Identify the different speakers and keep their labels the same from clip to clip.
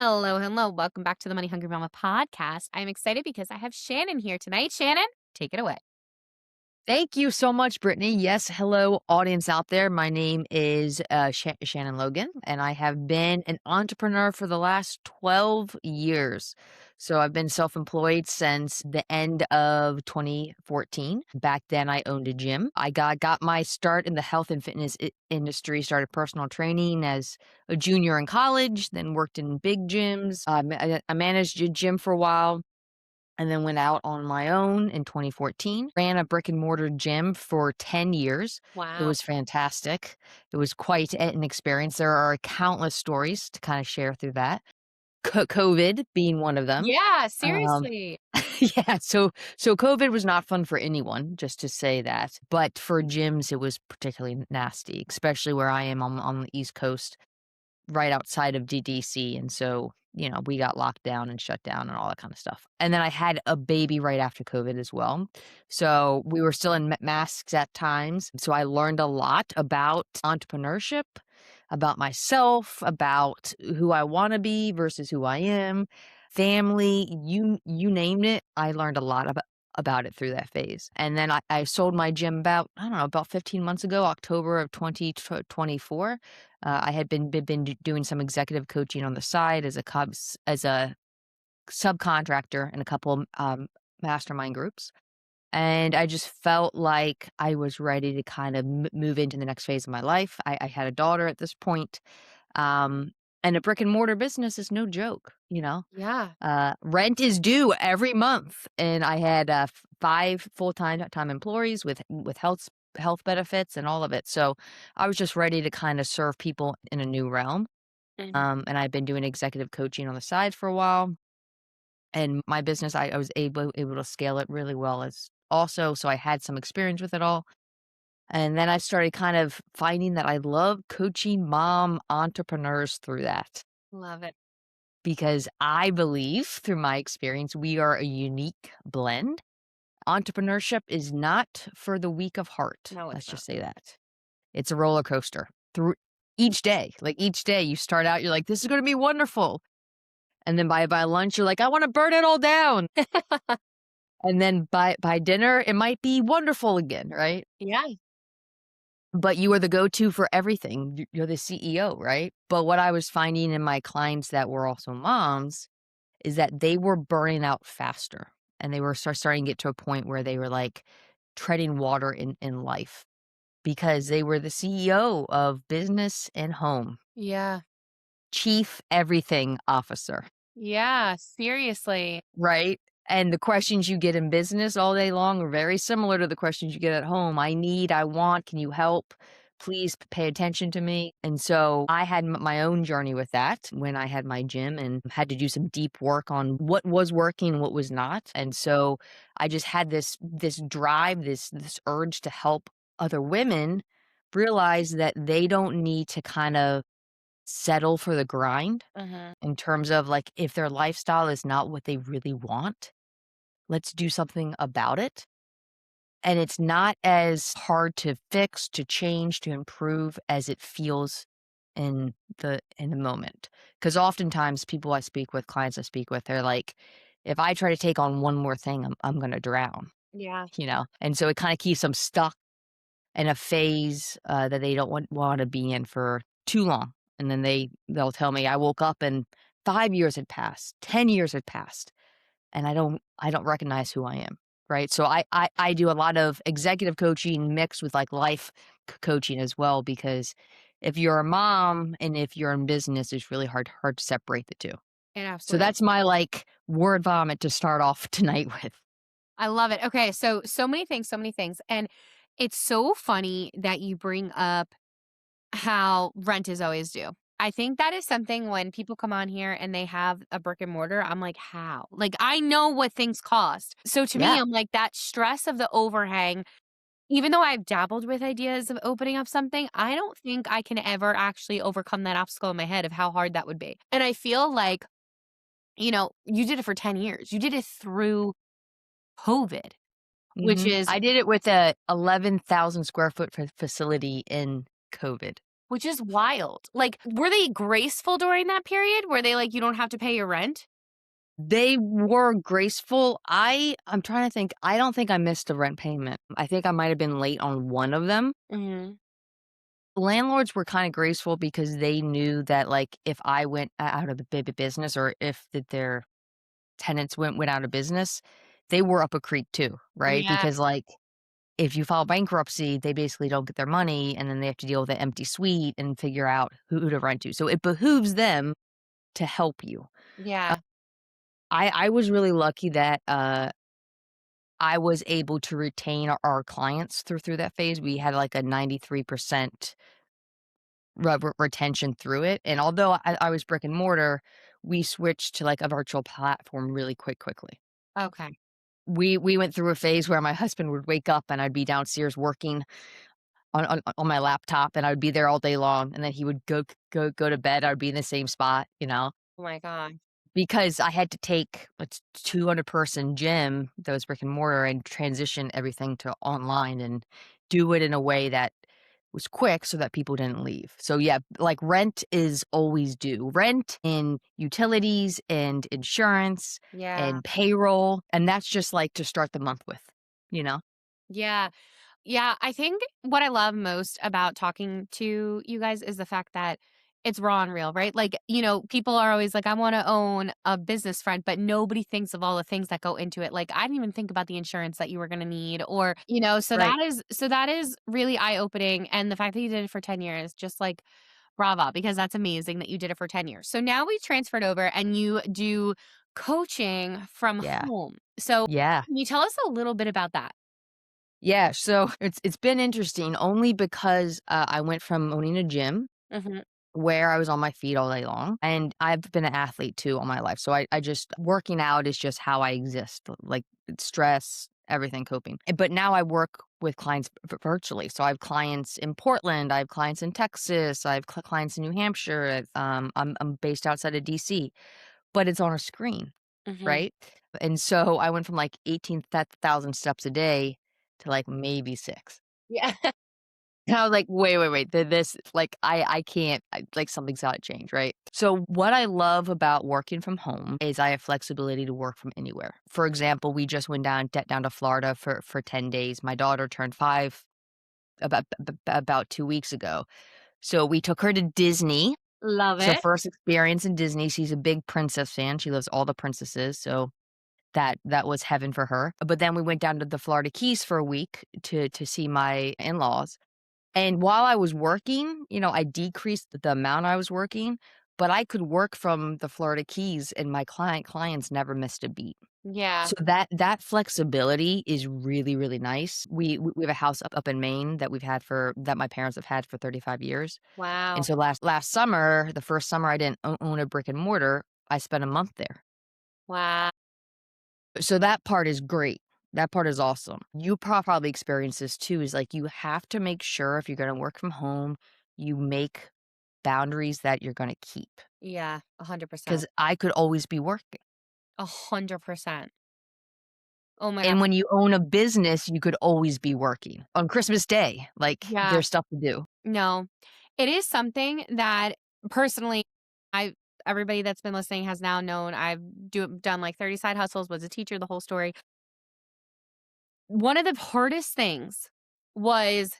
Speaker 1: Hello, hello. Welcome back to the Money Hungry Mama podcast. I'm excited because I have Shannon here tonight. Shannon, take it away.
Speaker 2: Thank you so much, Brittany. Yes, hello, audience out there. My name is Shannon Logan, and I have been an entrepreneur for the last 12 years. So I've been self employed since the end of 2014. Back then, I owned a gym. I got my start in the health and fitness industry, started personal training as a junior in college, then worked in big gyms. I managed a gym for a while and then went out on my own in 2014. Ran a brick-and-mortar gym for 10 years. It
Speaker 1: Wow.
Speaker 2: was fantastic. It was quite an experience. There are countless stories to kinda share through that. COVID being one of them.
Speaker 1: Yeah,
Speaker 2: Um
Speaker 1: seriously.
Speaker 2: Yeah, so COVID was not fun for anyone, just to say that, but for gyms, it was particularly nasty, especially where I am on the East Coast, right outside of DC, and so, we got locked down and shut down and all that kinda stuff. And then I had a baby right after COVID as well. So, we were still in masks at times, so I learned a lot about entrepreneurship, about myself, about who I wanna be versus who I am, family, you named it, I learned a lot about it through that phase. And then I sold my gym about, I don't know, about 15 months ago, October of 2024. I had been doing some executive coaching on the side as a subcontractor in a couple, mastermind groups, and I just felt like I was ready to kind of move into the next phase of my life. I had a daughter at this point, um, and a brick and mortar business is no joke, you know?
Speaker 1: Yeah.
Speaker 2: Rent is due every month, and I had, 5 full-time employees with health benefits and all of it, so I was just ready to kinda serve people in a new realm,
Speaker 1: Mhm.
Speaker 2: and I've been doing executive coaching on the side for a while, and my business, I was able to scale it really well as also, so I had some experience with it all, and then I started kind of finding that I love coaching mom entrepreneurs through that.
Speaker 1: Love it.
Speaker 2: Because I believe through my experience, we are a unique blend. Entrepreneurship is not for the weak of heart.
Speaker 1: No, it's
Speaker 2: Let's
Speaker 1: not.
Speaker 2: just say that. It's a roller coaster through each day. Like each day you start out, you're like, this is going to be wonderful. And then by lunch, you're like, I want to burn it all down. And then by dinner, it might be wonderful again, right?
Speaker 1: Yeah.
Speaker 2: But you are the go-to for everything. You're the CEO, right? But what I was finding in my clients that were also moms is that they were burning out faster, and they were starting to get to a point where they were, like, treading water in life because they were the CEO of business and home,
Speaker 1: Yeah.
Speaker 2: chief everything officer,
Speaker 1: Yeah, seriously.
Speaker 2: right? And the questions you get in business all day long are very similar to the questions you get at home. "I need, I want, can you help? Please pay attention to me." And so I had my own journey with that when I had my gym and had to do some deep work on what was working and what was not. And so I just had this drive, this urge to help other women realize that they don't need to kind of settle for the grind
Speaker 1: Uh-huh.
Speaker 2: in terms of, like, if their lifestyle is not what they really want, let's do something about it. And it's not as hard to fix, to change, to improve as it feels in the moment. Because oftentimes people I speak with, clients I speak with, they're like, if I try to take on one more thing, I'm gonna drown,
Speaker 1: Yeah.
Speaker 2: you know? And so it kinda keeps them stuck in a phase, that they don't wanna be in for too long. And then they'll tell me, "I woke up and 5 years had passed, 10 years had passed, and I don't recognize who I am." Right? So I do a lot of executive coaching mixed with, like, life coaching as well because if you're a mom and if you're in business, it's really hard to separate the 2.
Speaker 1: It
Speaker 2: So
Speaker 1: absolutely is.
Speaker 2: that's my, like, word vomit to start off tonight with.
Speaker 1: I love it. Okay, so many things, so many things. And it's so funny that you bring up how rent is always due. I think that is something when people come on here and they have a brick and mortar, I'm like, how? Like, I know what things cost. So to me,
Speaker 2: Yeah.
Speaker 1: I'm like, that stress of the overhang, even though I've dabbled with ideas of opening up something, I don't think I can ever actually overcome that obstacle in my head of how hard that would be. And I feel like, you did it for 10 years. You did it through COVID, which
Speaker 2: Mhm.
Speaker 1: is
Speaker 2: I did it with a 11,000 square foot facility in COVID.
Speaker 1: which is wild. Like, were they graceful during that period? Were they like, "You don't have to pay your rent?"
Speaker 2: They were graceful. I'm trying to think. I don't think I missed a rent payment. I think I might have been late on one of them.
Speaker 1: Mhm.
Speaker 2: Landlords were kinda graceful because they knew that, like, if I went out of the business or if their tenants went out of business, they were up a creek too, right?
Speaker 1: Yeah,
Speaker 2: Because, like, if you file bankruptcy, they basically don't get their money, and then they have to deal with the empty suite and figure out who to rent to. So it behooves them to help you. Uh,
Speaker 1: yeah,
Speaker 2: I was really lucky that, I was able to retain our clients through that phase. We had, like, a 93% retention through it, and although I was brick and mortar, we switched to, like, a virtual platform really quickly.
Speaker 1: okay.
Speaker 2: We went through a phase where my husband would wake up and I'd be downstairs working on my laptop, and I would be there all day long, and then he would go to bed, I would be in the same spot, you know?
Speaker 1: Oh my god.
Speaker 2: Because I had to take a 200-person gym that was brick and mortar and transition everything to online and do it in a way that was quick so that people didn't leave. So, yeah, like, rent is always due. Rent and utilities and insurance
Speaker 1: Yeah,
Speaker 2: and payroll, and that's just, like, to start the month with, you know?
Speaker 1: yeah. Yeah, I think what I love most about talking to you guys is the fact that it's raw and real, right? Like, people are always like, I want to own a business front, but nobody thinks of all the things that go into it. Like, I didn't even think about the insurance that you were going to need so
Speaker 2: Right.
Speaker 1: that is really eye-opening. And the fact that you did it for 10 years, just like brava, because that's amazing that you did it for 10 years. So now we transferred over and you do coaching from
Speaker 2: Yeah.
Speaker 1: home. So
Speaker 2: Yeah.
Speaker 1: can you tell us a little bit about that?
Speaker 2: Yeah, so it's been interesting only because, I went from owning a gym
Speaker 1: Hmm.
Speaker 2: where I was on my feet all day long, and I've been an athlete too all my life, so I just working out is just how I exist, like, it's stress, everything, coping, but now I work with clients virtually, so I have clients in Portland, I have clients in Texas, I have clients in New Hampshire, I'm based outside of DC, but it's on a screen,
Speaker 1: Hmm.
Speaker 2: right? And so I went from, like, 18,000 steps a day to, like, maybe 6.
Speaker 1: Yeah.
Speaker 2: And I was like, "Wait, wait, wait, this like, I can't, like, something's gotta change, right?" So, what I love about working from home is I have flexibility to work from anywhere. For example, we just went down to Florida for 10 days. My daughter turned 5 about 2 weeks ago. So, we took her to Disney.
Speaker 1: Love
Speaker 2: It's her
Speaker 1: it.
Speaker 2: first experience in Disney. She's a big princess fan. She loves all the princesses, so that was heaven for her. But then we went down to the Florida Keys for a week to see my in-laws. And while I was working, I decreased the amount I was working, but I could work from the Florida Keys and my clients never missed a beat.
Speaker 1: Yeah.
Speaker 2: So that flexibility is really, really nice. We have a house up in Maine that my parents have had for 35 years. And
Speaker 1: Wow.
Speaker 2: so last summer, the first summer I didn't own a brick and mortar, I spent a month there.
Speaker 1: Wow.
Speaker 2: So that part is great. That part is awesome. You probably experience this too, is like you have to make sure if you're gonna work from home, you make boundaries that you're gonna keep.
Speaker 1: Yeah, 100%.
Speaker 2: Because I could always be working.
Speaker 1: 100%. Oh my god.
Speaker 2: And when you own a business, you could always be working. On Christmas Day, like,
Speaker 1: Yeah.
Speaker 2: there's stuff to do.
Speaker 1: No. It is something that personally, I everybody that's been listening has now known done like 30 side hustles, was a teacher, the whole story. One of the hardest things was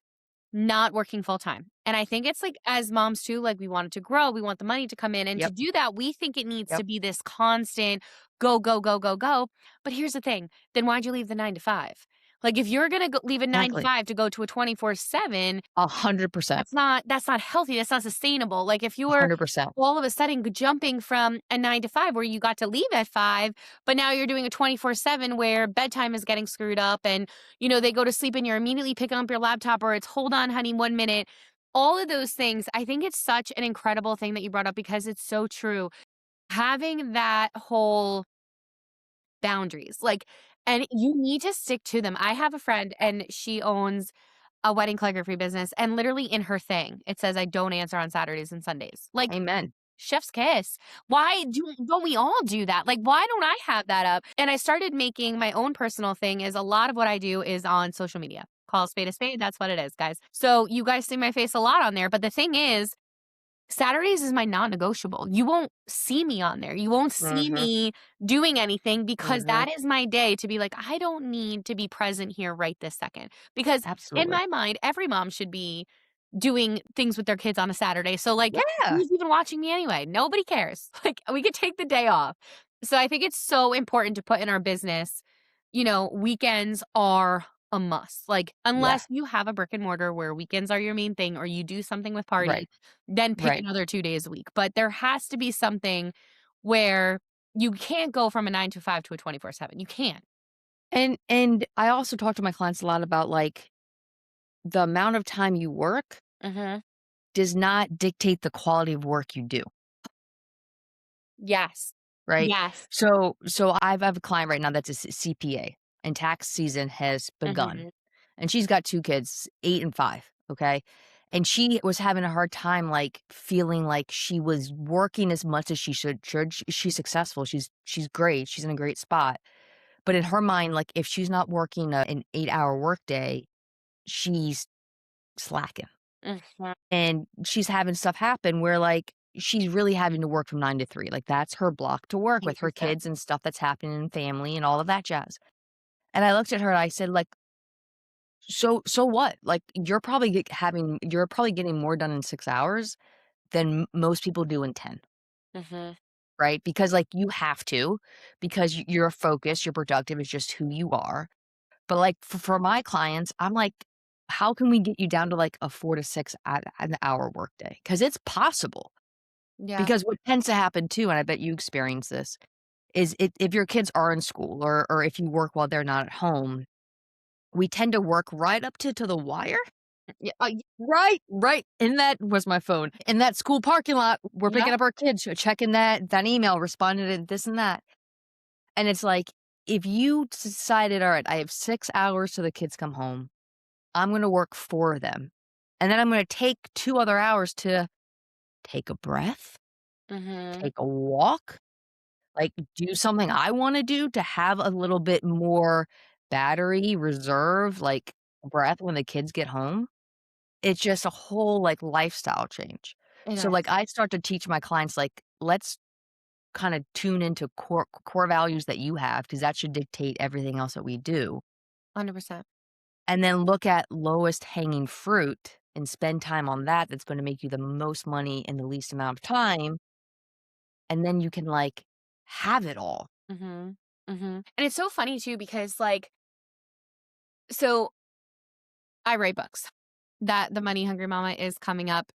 Speaker 1: not working full time. And I think it's like as moms too, like we want it to grow, we want the money to come in. And to
Speaker 2: Yep,
Speaker 1: do that, we think it needs to
Speaker 2: yep,
Speaker 1: be this constant go, go, go, go, go. But here's the thing, then why'd you leave the 9 to 5? Like if you're gonna leave a nine to
Speaker 2: exactly.
Speaker 1: five to go to a 24/7,
Speaker 2: 100%,
Speaker 1: that's not healthy, that's not sustainable. Like, if you were
Speaker 2: 100%.
Speaker 1: all of a sudden jumping from a 9 to 5 where you got to leave at 5, but now you're doing a 24/7 where bedtime is getting screwed up and, they go to sleep and you're immediately picking up your laptop or it's, "Hold on, honey, 1 minute." All of those things, I think it's such an incredible thing that you brought up because it's so true. Having that whole boundaries, like, and you need to stick to them. I have a friend and she owns a wedding calligraphy business, and literally in her thing, it says, "I don't answer on Saturdays and Sundays." Like,
Speaker 2: Amen.
Speaker 1: chef's kiss. Why don't we all do that? Like, why don't I have that up? And I started making my own personal thing is a lot of what I do is on social media. call a spade, that's what it is, guys. So you guys see my face a lot on there, but the thing is, Saturdays is my non-negotiable. You won't see me on there. You won't see
Speaker 2: Mhm.
Speaker 1: me doing anything because
Speaker 2: Mhm.
Speaker 1: that is my day to be like, I don't need to be present here right this second. Because in
Speaker 2: Absolutely.
Speaker 1: my mind, every mom should be doing things with their kids on a Saturday. So, like,
Speaker 2: Yeah.
Speaker 1: who's even watching me anyway? Nobody cares. Like, we could take the day off. So, I think it's so important to put in our business, weekends are a must. Like,
Speaker 2: Yeah.
Speaker 1: unless you have a brick and mortar where weekends are your main thing or you do something with parties,
Speaker 2: Right.
Speaker 1: then pick
Speaker 2: Right.
Speaker 1: another 2 days a week. But there has to be something where you can't go from a 9 to 5 to a 24/7. You can't.
Speaker 2: And I also talk to my clients a lot about, like, the amount of time you work
Speaker 1: Mhm.
Speaker 2: does not dictate the quality of work you do,
Speaker 1: Yes.
Speaker 2: right?
Speaker 1: Yes.
Speaker 2: So I have a client right now that's a CPA, and tax season has begun,
Speaker 1: Mhm.
Speaker 2: and she's got 2 kids, 8 and 5, okay? And she was having a hard time, like, feeling like she was working as much as she should. She's successful, she's great, she's in a great spot, but in her mind, like, if she's not working an 8-hour workday, she's slacking.
Speaker 1: Mhm.
Speaker 2: And she's having stuff happen where, like, she's really having to work from 9 to 3, like, that's her block to work with her
Speaker 1: 100%.
Speaker 2: kids and stuff that's happening in family and all of that jazz. And I looked at her and I said, like, "So what? Like, you're probably getting more done in 6 hours than most people do in 10,
Speaker 1: Mhm.
Speaker 2: right? Because, like, you have to, because you're focused, you're productive, it's just who you are." But, like, for my clients, I'm like, "How can we get you down to, like, a 4 to 6 an hour workday? Because it's possible.
Speaker 1: Yeah.
Speaker 2: Because what tends to happen too, and I bet you experience this, is if your kids are in school or if you work while they're not at home, we tend to work right up to the wire.
Speaker 1: Yeah,
Speaker 2: Right, and that was my phone. In that school parking lot, we're picking
Speaker 1: yep.
Speaker 2: up our kids, checking that email, responding to this and that, and it's like, if you decided, "Alright, I have 6 hours till the kids come home, I'm gonna work for them, and then I'm gonna take 2 other hours to take a breath,
Speaker 1: Mhm.
Speaker 2: take a walk, like, do something I wanna do to have a little bit more battery reserve, like, breath when the kids get home." It's just a whole, like, lifestyle change.
Speaker 1: It
Speaker 2: So, like,
Speaker 1: is.
Speaker 2: I start to teach my clients, like, let's kinda tune into core values that you have, because that should dictate everything else that we do,
Speaker 1: 100%.
Speaker 2: and then look at lowest hanging fruit and spend time on that that's gonna make you the most money in the least amount of time, and then you can, like, have it all.
Speaker 1: Mhm. Mhm. And it's so funny too because, like, so I write books. That The Money Hungry Mama is coming up,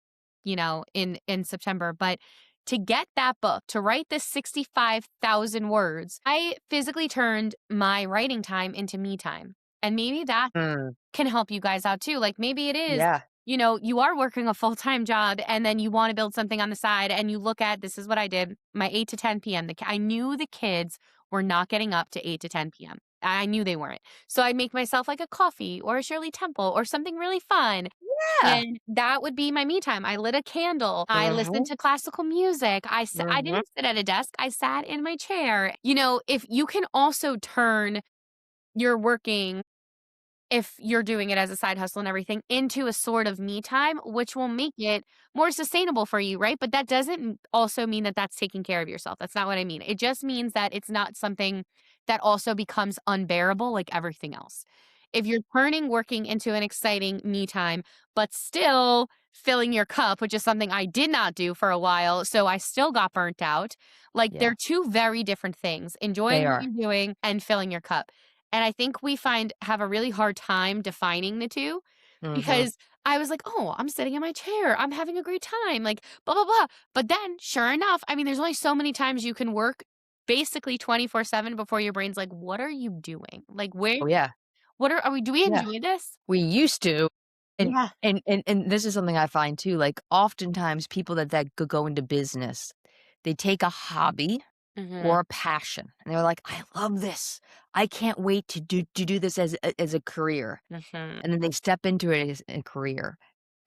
Speaker 1: in September, but to get that book, to write this 65,000 words, I physically turned my writing time into me time. And maybe that
Speaker 2: Mm,
Speaker 1: can help you guys out too. Like maybe it is,
Speaker 2: yeah,
Speaker 1: you are working a full-time job and then you want to build something on the side and you look at this is what I did, my 8 to 10 p.m. I knew the kids were not getting up to 8 to 10 p.m. I knew they weren't. So I'd make myself like a coffee or a Shirley Temple or something really fun.
Speaker 2: yeah.
Speaker 1: And that would be my me time. I lit a candle. I listened
Speaker 2: Mhm,
Speaker 1: to classical music. I
Speaker 2: mhm.
Speaker 1: didn't sit at a desk. I sat in my chair. If you can also turn your working if you're doing it as a side hustle and everything, into a sort of me time, which will make it more sustainable for you, right? But that doesn't also mean that that's taking care of yourself. That's not what I mean. It just means that it's not something that also becomes unbearable like everything else. If you're turning working into an exciting me time, but still filling your cup, which is something I did not do for a while, so I still got burnt out. Like
Speaker 2: Yeah,
Speaker 1: they're two very different things, enjoying
Speaker 2: they
Speaker 1: what
Speaker 2: are.
Speaker 1: you're doing and filling your cup. And I think we have a really hard time defining the 2
Speaker 2: Mhm.
Speaker 1: because I was like, "Oh, I'm sitting in my chair. I'm having a great time." Like, blah, blah, blah. But then, sure enough, I mean, there's only so many times you can work basically 24/7 before your brain's like, "What are you doing? Like,
Speaker 2: Oh, yeah,
Speaker 1: are we do we
Speaker 2: yeah.
Speaker 1: enjoy this?"
Speaker 2: We used to, and
Speaker 1: Yeah.
Speaker 2: and this is something I find too, like, oftentimes people that go into business, they take a hobby
Speaker 1: Mhm.
Speaker 2: or a passion, and they're like, "I love this. I can't wait to do this as a career,"
Speaker 1: Mhm.
Speaker 2: and then they step into it as a career,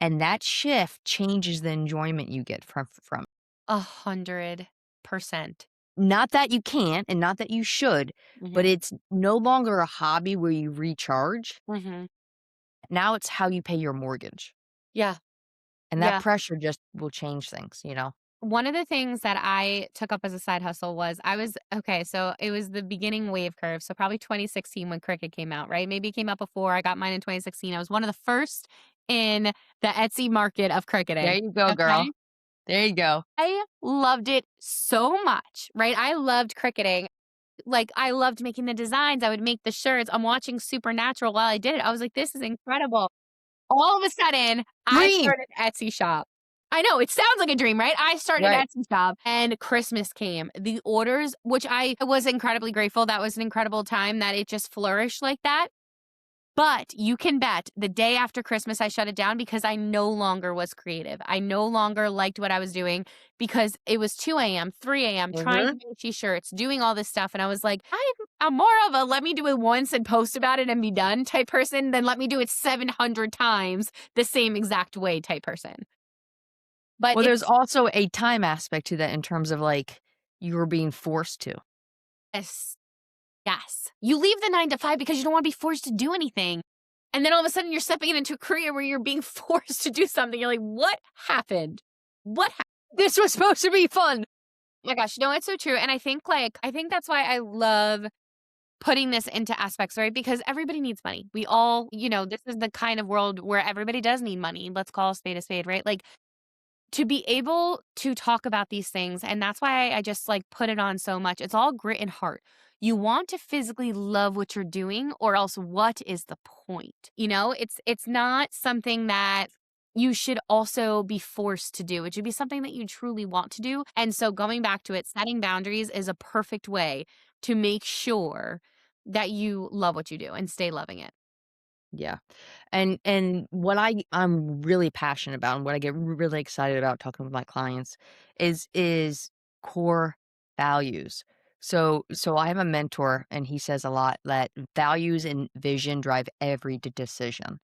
Speaker 2: and that shift changes the enjoyment you get from it.
Speaker 1: 100%.
Speaker 2: Not that you can't and not that you should, but
Speaker 1: Mhm.
Speaker 2: it's no longer a hobby where you recharge.
Speaker 1: Mhm.
Speaker 2: Now it's how you pay your mortgage,
Speaker 1: Yeah.
Speaker 2: and that
Speaker 1: Yeah.
Speaker 2: pressure just will change things, you know?
Speaker 1: One of the things that I took up as a side hustle was I was okay, so it was the beginning wave curve, so probably 2016 when Cricut came out, right? Maybe it came out before, I got mine in 2016. I was one of the first in the Etsy market of
Speaker 2: There
Speaker 1: cricketing,
Speaker 2: you go, girl.
Speaker 1: okay?
Speaker 2: There you go.
Speaker 1: I loved it so much, right? I loved cricketing. Like, I loved making the designs, I would make the shirts. I'm watching Supernatural while I did it. I was like, "This is incredible." All of a sudden, I
Speaker 2: Dream!
Speaker 1: started an Etsy shop. I know, it sounds like a dream, right? I started an
Speaker 2: Right.
Speaker 1: Etsy shop and Christmas came. The orders, which I was incredibly grateful, that was an incredible time that it just flourished like that. But you can bet the day after Christmas, I shut it down because I no longer was creative. I no longer liked what I was doing because it was 2 a.m., 3 a.m., trying to
Speaker 2: Mhm.
Speaker 1: make t-shirts, doing all this stuff. And I was like, I'm more of a let me do it once and post about it and be done type person than let me do it 700 times the same exact way type person. But
Speaker 2: Well, there's
Speaker 1: it's
Speaker 2: also a time aspect to that in terms of, like, you were being forced to.
Speaker 1: yes, yes. You leave the 9 to 5 because you don't want to be forced to do anything. And then all of a sudden you're stepping into a career where you're being forced to do something. You're like, what happened? What
Speaker 2: This was supposed to be fun.
Speaker 1: Oh my gosh, no, it's so true. And I think I think that's why I love putting this into aspects, right? Because everybody needs money. We all, this is the kind of world where everybody does need money. Let's call a spade, right? Like to be able to talk about these things, and that's why I just like put it on so much. It's all grit and heart. You want to physically love what you're doing, or else what is the point? It's not something that you should also be forced to do. It should be something that you truly want to do. And so going back to it, setting boundaries is a perfect way to make sure that you love what you do and stay loving it.
Speaker 2: Yeah. And what I'm really passionate about and what I get really excited about talking with my clients is core values. So I have a mentor and he says a lot that values and vision drive every decision.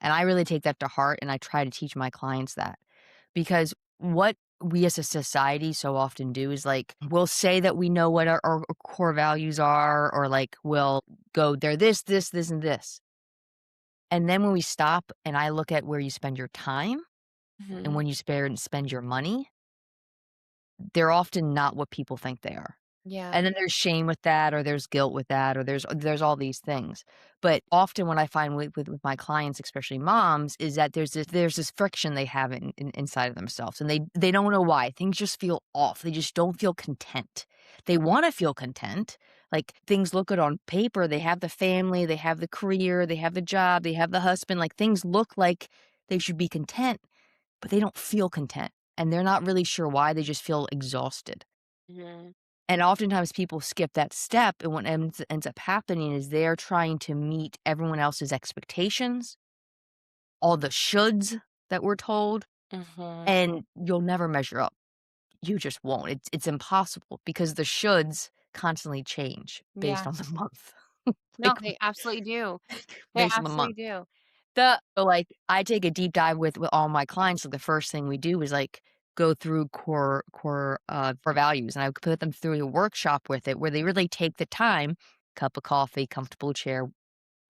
Speaker 2: And I really take that to heart and I try to teach my clients that. Because what we as a society so often do is like we'll say that we know what our core values are, or like we'll go, they're this, and this. And then when we stop and I look at where you spend your time and
Speaker 1: Mhm.
Speaker 2: when you spend your money, they're often not what people think they are.
Speaker 1: Yeah.
Speaker 2: And then there's shame with that, or there's guilt with that, or there's all these things. But often what I find with my clients, especially moms, is that there's this friction they have inside of themselves, and they don't know why. Things just feel off. They just don't feel content. They want to feel content. Like things look good on paper. They have the family, they have the career, they have the job, they have the husband. Like things look like they should be content, but they don't feel content, and they're not really sure why. They just feel exhausted.
Speaker 1: Mhm.
Speaker 2: And oftentimes people skip that step, and what ends up happening is they're trying to meet everyone else's expectations, all the shoulds that we're told,
Speaker 1: Mhm.
Speaker 2: and you'll never measure up. You just won't. It's impossible because the shoulds constantly change based
Speaker 1: Yeah.
Speaker 2: on the month.
Speaker 1: No,
Speaker 2: Like,
Speaker 1: they absolutely do. They
Speaker 2: based on the
Speaker 1: absolutely
Speaker 2: month.
Speaker 1: do. The
Speaker 2: So, like, I take a deep dive with all my clients, so the first thing we do is, like, go through core values, and I put them through a workshop with it where they really take the time, cup of coffee, comfortable chair,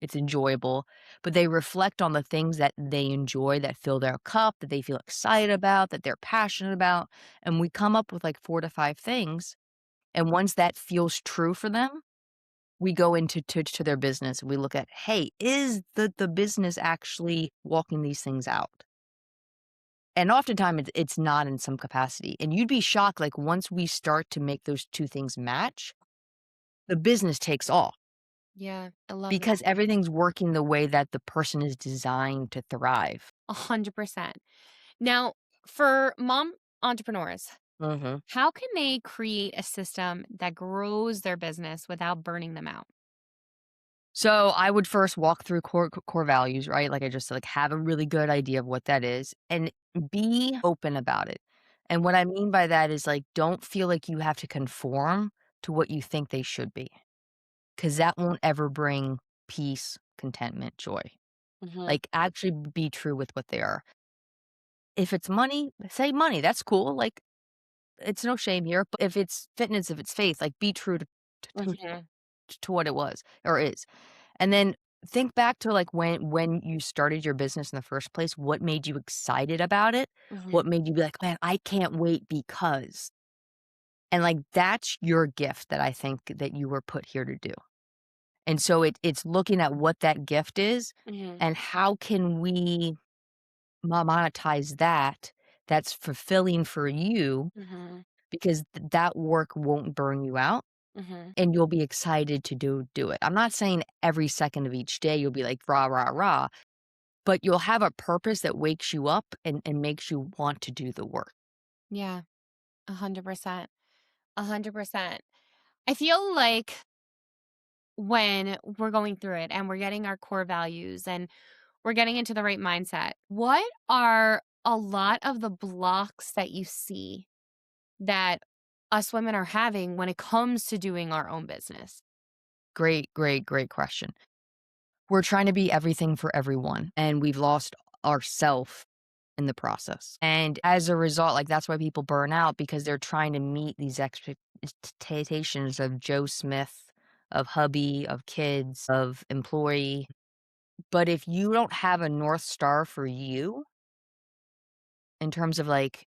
Speaker 2: it's enjoyable, but they reflect on the things that they enjoy, that fill their cup, that they feel excited about, that they're passionate about, and we come up with, like, 4 to 5 things, and once that feels true for them, we go into to their business. We look at, "Hey, is the business actually walking these things out?" And oftentimes it's not in some capacity, and you'd be shocked, like, once we start to make those 2 things match, the business takes off
Speaker 1: Yeah, I love that.
Speaker 2: because everything's working the way that the person is designed to thrive.
Speaker 1: 100%. Now, for mom entrepreneurs,
Speaker 2: Mhm.
Speaker 1: how can they create a system that grows their business without burning them out?
Speaker 2: So, I would first walk through core values, right? Like I just said, like, have a really good idea of what that is and be open about it. And what I mean by that is, like, don't feel like you have to conform to what you think they should be, because that won't ever bring peace, contentment, joy.
Speaker 1: Mhm.
Speaker 2: Like, actually be true with what they are. If it's money, say money, that's cool, like, it's no shame here, but if it's fitness, if it's faith, like, be true to
Speaker 1: Mhm.
Speaker 2: to what it was or is. And then think back to, like, when you started your business in the first place, what made you excited about it?
Speaker 1: Mhm.
Speaker 2: What made you be like, "Man, I can't wait because" and, like, that's your gift that I think that you were put here to do. And so it's looking at what that gift is
Speaker 1: Mhm.
Speaker 2: and how can we monetize that that's fulfilling for you
Speaker 1: Mhm.
Speaker 2: because that work won't burn you out
Speaker 1: Mhm.
Speaker 2: and you'll be excited to do it. I'm not saying every second of each day you'll be like rah, rah, rah, but you'll have a purpose that wakes you up and makes you want to do the work.
Speaker 1: Yeah. 100%. 100%. I feel like when we're going through it and we're getting our core values and we're getting into the right mindset, what are a lot of the blocks that you see that us women are having when it comes to doing our own business?
Speaker 2: Great, great, great question. We're trying to be everything for everyone, and we've lost ourself in the process. And as a result, like, that's why people burn out because they're trying to meet these expectations of Joe Smith, of hubby, of kids, of employee. But if you don't have a North Star for you in terms of, like,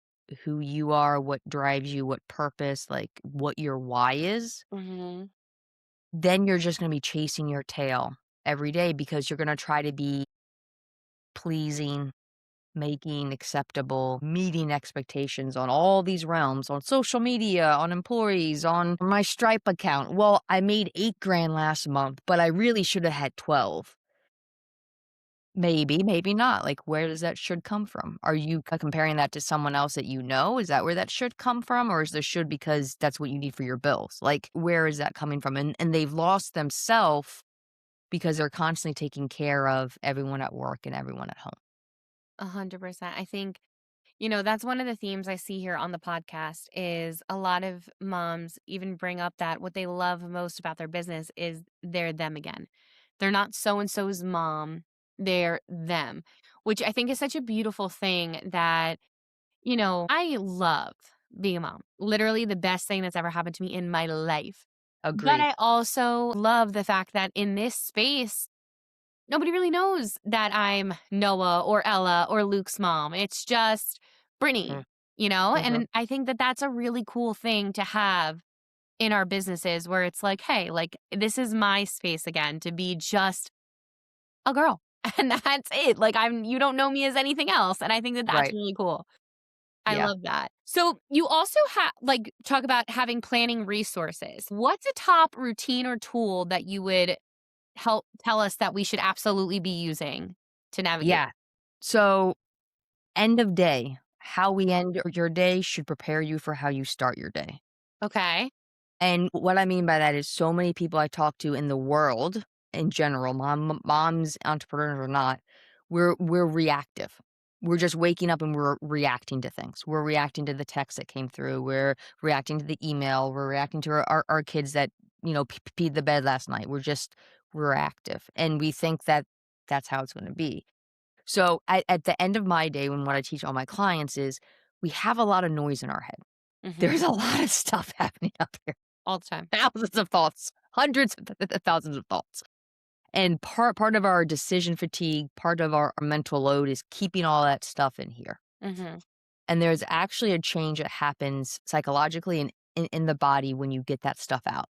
Speaker 2: who you are, what drives you, what purpose, like, what your why is,
Speaker 1: Mhm.
Speaker 2: then you're just gonna be chasing your tail every day because you're gonna try to be pleasing, making acceptable, meeting expectations on all these realms, on social media, on employees, on my Stripe account. Well, I made 8 grand last month, but I really should have had 12. Maybe, maybe not. Like, where does that should come from? Are you comparing that to someone else that you know? Is that where that should come from? Or is the should because that's what you need for your bills? Like, where is that coming from? And they've lost themselves because they're constantly taking care of everyone at work and everyone at home.
Speaker 1: 100%. I think, that's one of the themes I see here on the podcast is a lot of moms even bring up that what they love most about their business is they're them again. They're not so and so's mom, they're them, which I think is such a beautiful thing that, I love being a mom. Literally the best thing that's ever happened to me in my life. But
Speaker 2: Agreed.
Speaker 1: I also love the fact that in this space, nobody really knows that I'm Noah or Ella or Luke's mom. It's just
Speaker 2: Mm,
Speaker 1: Brittany.
Speaker 2: mhm.
Speaker 1: And I think that that's a really cool thing to have in our businesses where it's like, hey, like this is my space again to be just a girl. And that's it. Like you don't know me as anything else. And I think that that's
Speaker 2: Right.
Speaker 1: really cool. I
Speaker 2: Yeah.
Speaker 1: love that. So you also like talk about having planning resources. What's a top routine or tool that you would help tell us that we should absolutely be using to navigate?
Speaker 2: Yeah. So, end of day, how we end your day should prepare you for how you start your day.
Speaker 1: Okay.
Speaker 2: And what I mean by that is so many people I talk to in the world in general, moms, entrepreneurs or not, we're reactive. We're just waking up and we're reacting to things. We're reacting to the text that came through. We're reacting to the email. We're reacting to our kids that, peed the bed last night. We're just reactive. And we think that that's how it's going to be. So at the end of my day, when what I teach all my clients is we have a lot of noise in our head.
Speaker 1: Mhm.
Speaker 2: There's a lot of stuff happening up here.
Speaker 1: All the time.
Speaker 2: Thousands of thoughts, hundreds of thousands of thoughts. And part of our decision fatigue, part of our mental load is keeping all that stuff in here.
Speaker 1: Mhm.
Speaker 2: And there's actually a change that happens psychologically and in the body when you get that stuff out.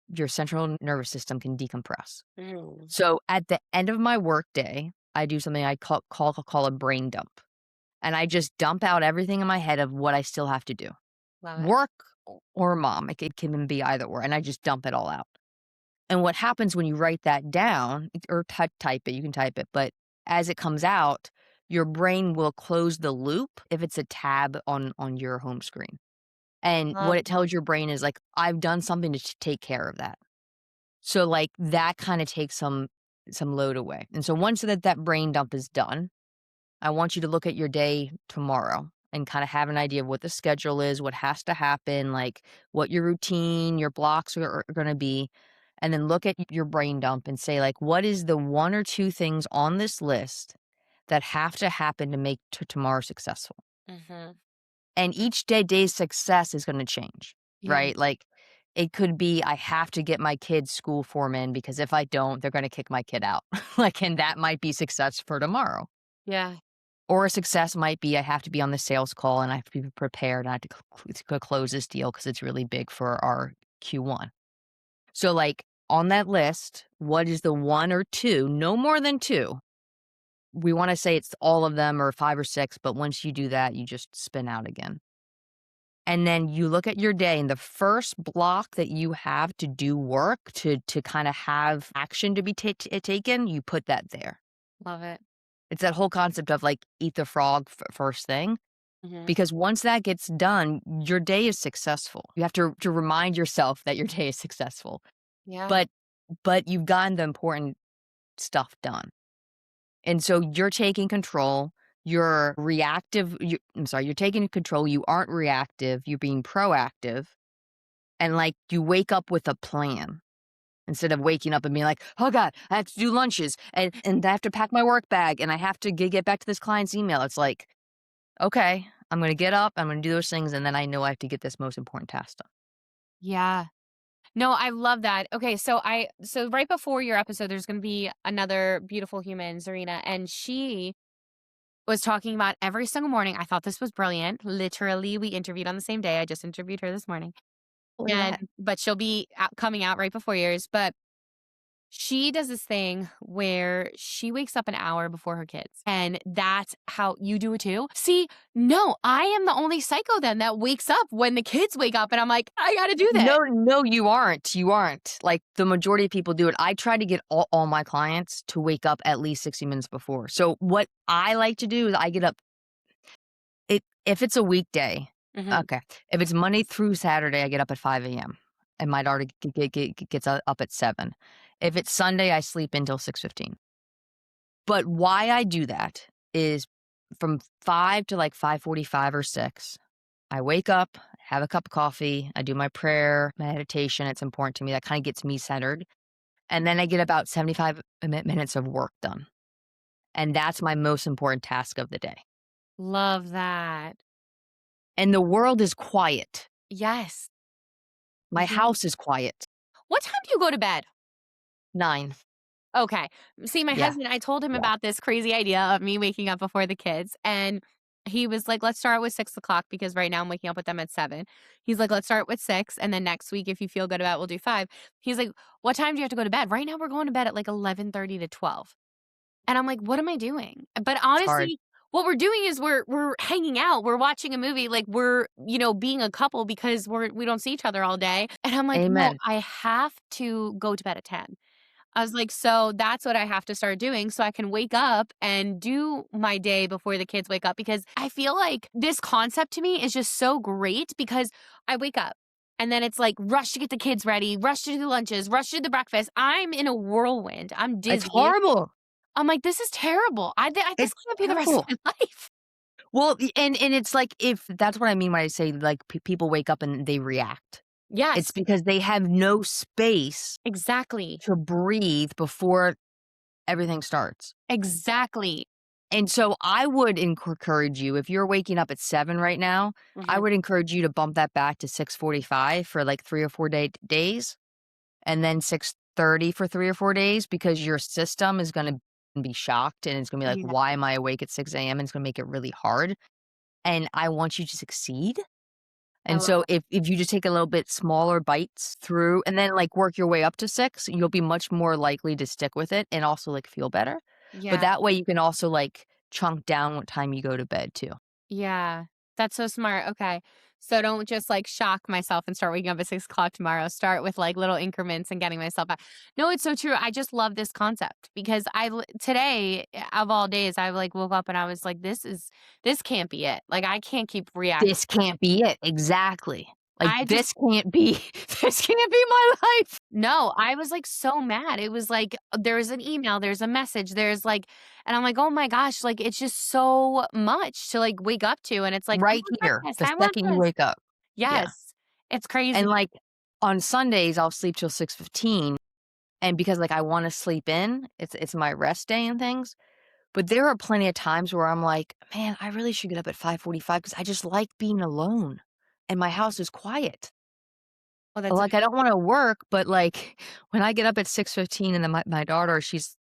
Speaker 2: Your central nervous system can decompress.
Speaker 1: Mm.
Speaker 2: So at the end of my work day, I do something I call a brain dump. And I just dump out everything in my head of what I still have to do.
Speaker 1: Love it.
Speaker 2: Work or mom, it can be either or, and I just dump it all out. And what happens when you write that down or type it, you can type it, but as it comes out, your brain will close the loop if it's a tab on your home screen. And what
Speaker 1: Love
Speaker 2: it tells your brain is like, I've done something to take care of that. So like that kind of takes some load away. And so once that brain dump is done, I want you to look at your day tomorrow and kind of have an idea of what the schedule is, what has to happen, like what your routine, your blocks are going to be. And then look at your brain dump and say, like, what is the one or two things on this list that have to happen to make tomorrow successful?
Speaker 1: Mhm.
Speaker 2: And each day's success is going to change,
Speaker 1: Yeah.
Speaker 2: right? Like, It could be I have to get my kid's school form in because if I don't, they're gonna kick my kid out. Like, and that might be success for tomorrow.
Speaker 1: Yeah.
Speaker 2: Or a success might be I have to be on the sales call and I have to be prepared and I have to close this deal because it's really big for our Q1. So, like, on that list, what is the 1 or 2, no more than 2? We wanna say it's all of them or 5 or 6, but once you do that, you just spin out again. And then you look at your day and the first block that you have to do work to kinda have action to be taken, you put that there.
Speaker 1: Love it.
Speaker 2: It's that whole concept of, like, eat the frog first thing,
Speaker 1: Mhm.
Speaker 2: because once that gets done, your day is successful. You have to remind yourself that your day is successful,
Speaker 1: Yeah.
Speaker 2: but you've gotten the important stuff done. And so you're taking control, you're reactive, I'm sorry, you're taking control, you aren't reactive, you're being proactive, and, like, you wake up with a plan instead of waking up and being like, "Oh god, I have to do lunches, and I have to pack my work bag, and I have to get back to this client's email." It's like, "Okay, I'm gonna get up, I'm gonna do those things, and then I know I have to get this most important task done."
Speaker 1: Yeah. No, I love that. Okay, so right before your episode, there's gonna be another beautiful human, Zarina, and she was talking about every single morning. I thought this was brilliant. Literally, we interviewed on the same day. I just interviewed her this morning.
Speaker 2: Look at
Speaker 1: And
Speaker 2: that.
Speaker 1: but she'll be coming out right before yours. But she does this thing where she wakes up an hour before her kids. And that's how you do it too. See, no, I am the only psycho then that wakes up when the kids wake up and I'm like, I gotta do that.
Speaker 2: No, no, you aren't. Like, the majority of people do it. I try to get all my clients to wake up at least 60 minutes before. So what I like to do is I get up if it's a weekday,
Speaker 1: Hmm.
Speaker 2: okay. If it's Monday through Saturday, I get up at 5 a.m. and my daughter gets up at 7. If it's Sunday, I sleep until 6:15. But why I do that is from 5 to, like, 5:45 or 6, I wake up, have a cup of coffee, I do my prayer, meditation, it's important to me, that kinda gets me centered, and then I get about 75 minutes of work done, and that's my most important task of the day.
Speaker 1: Love that.
Speaker 2: And the world is quiet.
Speaker 1: Yes.
Speaker 2: My
Speaker 1: Yeah.
Speaker 2: house is quiet.
Speaker 1: What time do you go to bed?
Speaker 2: 9.
Speaker 1: Okay. See, my
Speaker 2: Yeah,
Speaker 1: husband, I told him
Speaker 2: yeah.
Speaker 1: about this crazy idea of me waking up before the kids. And he was like, let's start with 6 o'clock because right now I'm waking up with them at 7. He's like, let's start with 6. And then next week, if you feel good about it, we'll do 5. He's like, what time do you have to go to bed? Right now, we're going to bed at like 11:30 to 12. And I'm like, what am I doing? But
Speaker 2: It's hard.
Speaker 1: honestly, what we're doing is we're hanging out, we're watching a movie, like we're, being a couple because we don't see each other all day. And I'm like, no,
Speaker 2: Amen.
Speaker 1: I have to go to bed at 10. I was like, "So that's what I have to start doing so I can wake up and do my day before the kids wake up," because I feel like this concept to me is just so great because I wake up and then it's like rush to get the kids ready, rush to do the lunches, rush to do the breakfast. I'm in a whirlwind. I'm
Speaker 2: It's
Speaker 1: dizzy.
Speaker 2: horrible.
Speaker 1: I'm like, "This is terrible. This
Speaker 2: It's
Speaker 1: can't be the rest of
Speaker 2: terrible.
Speaker 1: my life."
Speaker 2: Well, and it's like if that's what I mean when I say, like, people wake up and they react. It's
Speaker 1: Yes,
Speaker 2: because they have no space
Speaker 1: exactly.
Speaker 2: to breathe before everything starts.
Speaker 1: Exactly.
Speaker 2: And so I would encourage you, if you're waking up at 7 right now, I
Speaker 1: Mhm.
Speaker 2: would encourage you to bump that back to 6:45 for, like, 3 or 4 days, and then 6:30 for 3 or 4 days because your system is gonna be shocked, and it's gonna be like,
Speaker 1: Yeah.
Speaker 2: "Why am I awake at 6 AM?" And it's gonna make it really hard, and I want you to succeed.
Speaker 1: I
Speaker 2: And
Speaker 1: love
Speaker 2: so
Speaker 1: that.
Speaker 2: if you just take a little bit smaller bites through and then, like, work your way up to 6, you'll be much more likely to stick with it and also, like, feel better. But
Speaker 1: Yeah.
Speaker 2: that way you can also, like, chunk down what time you go to bed too.
Speaker 1: Yeah, that's so smart. Okay. So don't just like shock myself and start waking up at 6 o'clock tomorrow. Start with like little increments and getting myself back. No, it's so true. I just love this concept because today of all days, I like woke up and I was like, this can't be it. Like I can't keep reacting.
Speaker 2: This can't be it. Exactly. Like,
Speaker 1: I just
Speaker 2: this can't be this can't be my life.
Speaker 1: No, I was like so mad. It was like there's an email, there's a message, there's like, and I'm like, oh my gosh, like it's just so much to like wake up to. And it's like, I
Speaker 2: Right
Speaker 1: want
Speaker 2: here,
Speaker 1: breakfast.
Speaker 2: the
Speaker 1: I want
Speaker 2: second you
Speaker 1: this.
Speaker 2: wake up. Yeah.
Speaker 1: Yes. It's crazy.
Speaker 2: And, like, on Sundays, I'll sleep till 6:15, and because, like, I wanna sleep in, it's my rest day and things, but there are plenty of times where I'm like, "Man, I really should get up at 5:45 because I just like being alone, and my house is quiet."
Speaker 1: Oh, that's
Speaker 2: Like, I don't wanna work, but, like, when I get up at 6:15 and then my daughter, she's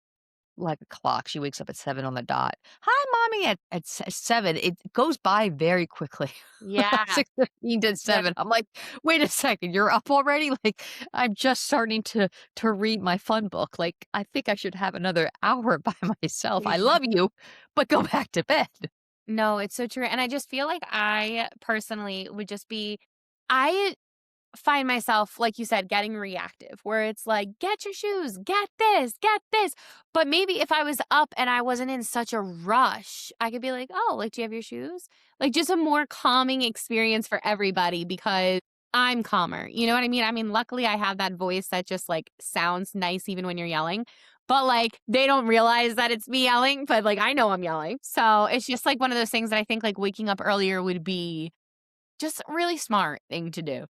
Speaker 2: like a clock, she wakes up at 7 on the dot. "Hi, mommy," at 7, it goes by very quickly.
Speaker 1: yeah.
Speaker 2: 6:15 to
Speaker 1: Yeah.
Speaker 2: 7, I'm like, "Wait a second, you're up already?" Like, I'm just starting to read my fun book, like, I think I should have another hour by myself. I love you, but go back to bed.
Speaker 1: No, it's so true, and I just feel like I personally would just be I find myself, like you said, getting reactive where it's like, get your shoes, get this. But maybe if I was up and I wasn't in such a rush, I could be like, oh, like, do you have your shoes? Like, just a more calming experience for everybody because I'm calmer. You know what I mean? I mean, luckily I have that voice that just like sounds nice even when you're yelling. But like they don't realize that it's me yelling, but like I know I'm yelling. So it's just like one of those things that I think like waking up earlier would be just a really smart thing to do.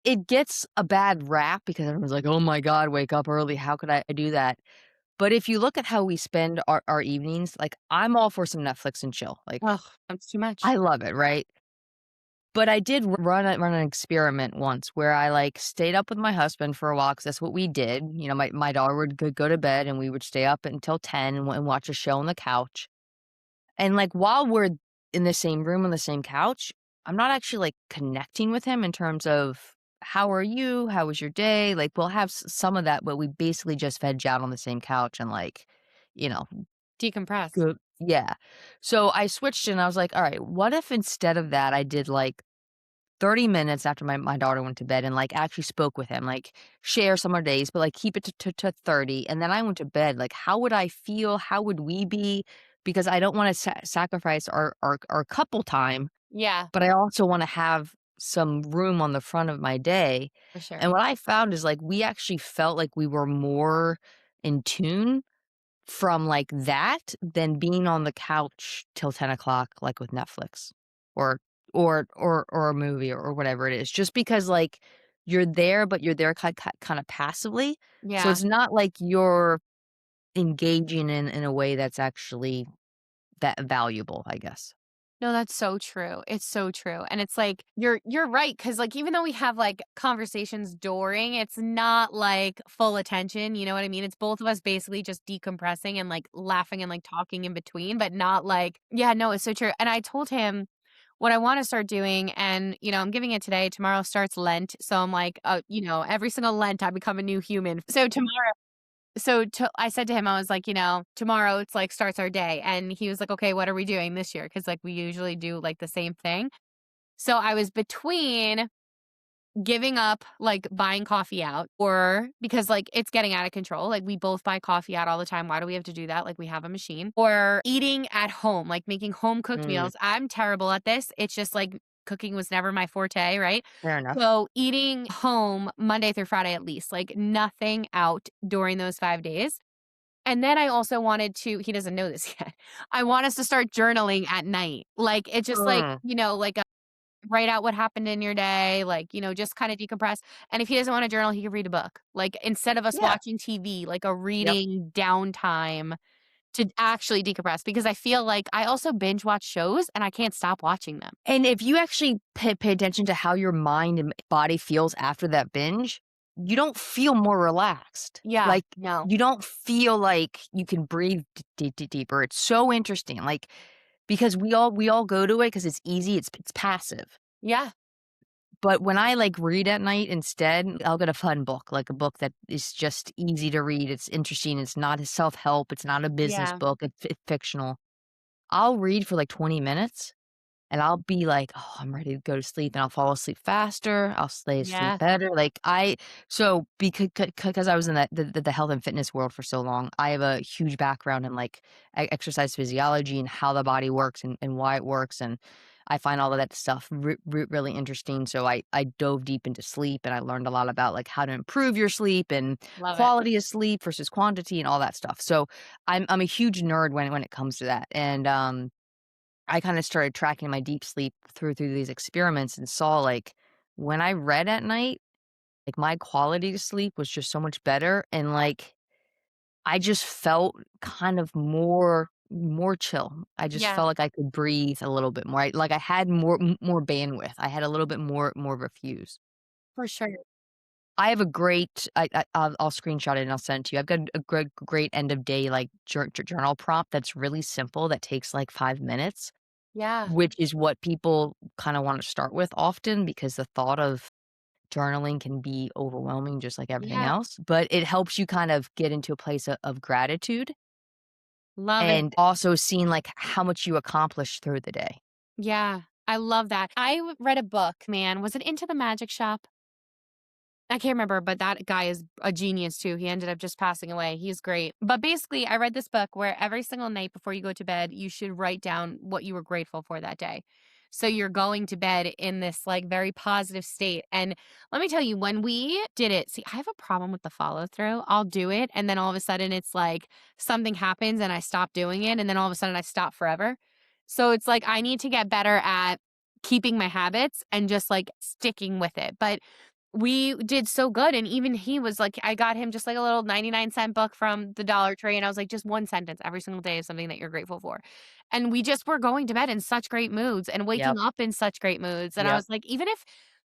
Speaker 2: It gets a bad rap because everyone's like, "Oh my god, wake up early, how could I do that?" But if you look at how we spend our evenings, like, I'm all for some Netflix and chill, like,
Speaker 1: Ugh, that's too much.
Speaker 2: I love it, right? But I did run an experiment once where I, like, stayed up with my husband for a while 'cause that's what we did. You know, my daughter would go to bed, and we would stay up until 10 and watch a show on the couch. And, like, while we're in the same room on the same couch, I'm not actually, like, connecting with him in terms of, "How are you? How was your day?" Like, we'll have some of that, but we basically just veg out on the same couch and, like, you know,
Speaker 1: Decompress.
Speaker 2: good yeah. So I switched and I was like, "Alright, what if instead of that, I did, like, 30 minutes after my daughter went to bed and, like, actually spoke with him, like, share some of our days, but, like, keep it to 30, and then I went to bed, like, how would I feel? How would we be? Because I don't wanna sacrifice our couple time,
Speaker 1: Yeah,
Speaker 2: but I also wanna have some room on the front of my day,
Speaker 1: for sure.
Speaker 2: and what I found is, like, we actually felt like we were more in tune from, like, that than being on the couch till 10 o'clock, like, with Netflix or or a movie or whatever it is, just because, like, you're there, but you're there kinda passively, so
Speaker 1: Yeah.
Speaker 2: it's not like you're engaging in a way that's actually that valuable, I guess.
Speaker 1: No, that's so true. It's so true. And it's like you're right cuz like even though we have like conversations during, it's not like full attention, you know what I mean? It's both of us basically just decompressing and like laughing and like talking in between, but not like yeah, no, it's so true. And I told him what I want to start doing and you know, I'm giving it today. Tomorrow starts Lent, so I'm like, you know, every single Lent I become a new human. So tomorrow I said to him, I was like, you know, tomorrow it's like starts our day. And he was like, okay, what are we doing this year? Cause like we usually do like the same thing. So I was between giving up like buying coffee out or because like it's getting out of control. Like we both buy coffee out all the time. Why do we have to do that? Like we have a machine or eating at home, like making home cooked
Speaker 2: Mm,
Speaker 1: meals. I'm terrible at this. It's just like cooking was never my forte, right?
Speaker 2: fair enough.
Speaker 1: So eating home Monday through Friday at least, like nothing out during those 5 days. And then I also wanted to he doesn't know this yet. I want us to start journaling at night. Like, it's just like,
Speaker 2: Mm,
Speaker 1: you know, like, write out what happened in your day, like, you know, just kinda decompress. And if he doesn't wanna journal, he can read a book. Like, instead of us
Speaker 2: yeah,
Speaker 1: watching TV, like a
Speaker 2: yep.
Speaker 1: reading downtime to actually decompress, because I feel like I also binge watch shows and I can't stop watching them.
Speaker 2: And if you actually pay attention to how your mind and body feels after that binge, you don't feel more relaxed.
Speaker 1: Yeah,
Speaker 2: Like,
Speaker 1: no.
Speaker 2: you don't feel like you can breathe deeper. It's so interesting, like, because we all go to it because it's easy, it's passive.
Speaker 1: Yeah,
Speaker 2: But when I, like, read at night instead, I'll get a fun book, like a book that is just easy to read, it's interesting, it's not a self-help, it's not a business
Speaker 1: yeah,
Speaker 2: book, it's fictional. I'll read for, like, 20 minutes and I'll be like, "Oh, I'm ready to go to sleep," and I'll fall asleep faster, I'll stay asleep
Speaker 1: yeah,
Speaker 2: better, like, because I was in the health and fitness world for so long, I have a huge background in, like, exercise physiology and how the body works and why it works, and I find all of that stuff really interesting, so I dove deep into sleep, and I learned a lot about, like, how to improve your sleep and
Speaker 1: love it.
Speaker 2: quality of sleep versus quantity and all that stuff, so I'm a huge nerd when it comes to that, and, I kinda started tracking my deep sleep through these experiments and saw, like, when I read at night, like, my quality of sleep was just so much better, and, like, I just felt kind of more chill. I just
Speaker 1: Yeah,
Speaker 2: felt like I could breathe a little bit more. I had more bandwidth. I had a little bit more of a fuse.
Speaker 1: for sure.
Speaker 2: I have a great I'll screenshot it and I'll send it to you. I've got a great end of day, like, journal prompt that's really simple that takes, like, 5 minutes,
Speaker 1: Yeah.
Speaker 2: which is what people kinda wanna start with often because the thought of journaling can be overwhelming just like everything
Speaker 1: Yeah.
Speaker 2: else, but it helps you kind of get into a place of gratitude
Speaker 1: Love it.
Speaker 2: and also seeing, like, how much you accomplished through the day.
Speaker 1: Yeah. I love that. Read a book, man. Was it Into the Magic Shop? I can't remember, but that guy is a genius too. He ended up just passing away. He's great. But basically, I read this book where every single night before you go to bed, you should write down what you were grateful for that day. So you're going to bed in this like very positive state. And let me tell you, when we did it, see, I have a problem with the follow through. I'll do it. And then all of a sudden it's like something happens and I stop doing it. And then all of a sudden I stop forever. So it's like I need to get better at keeping my habits and just like sticking with it. But we did so good, and even he was like I got him just like a little 99-cent book from the Dollar Tree, and I was like, "Just 1 sentence every single day is something that you're grateful for." And we just were going to bed in such great moods and
Speaker 2: Yep,
Speaker 1: waking up in such great moods, and I
Speaker 2: yep.
Speaker 1: was like, "Even if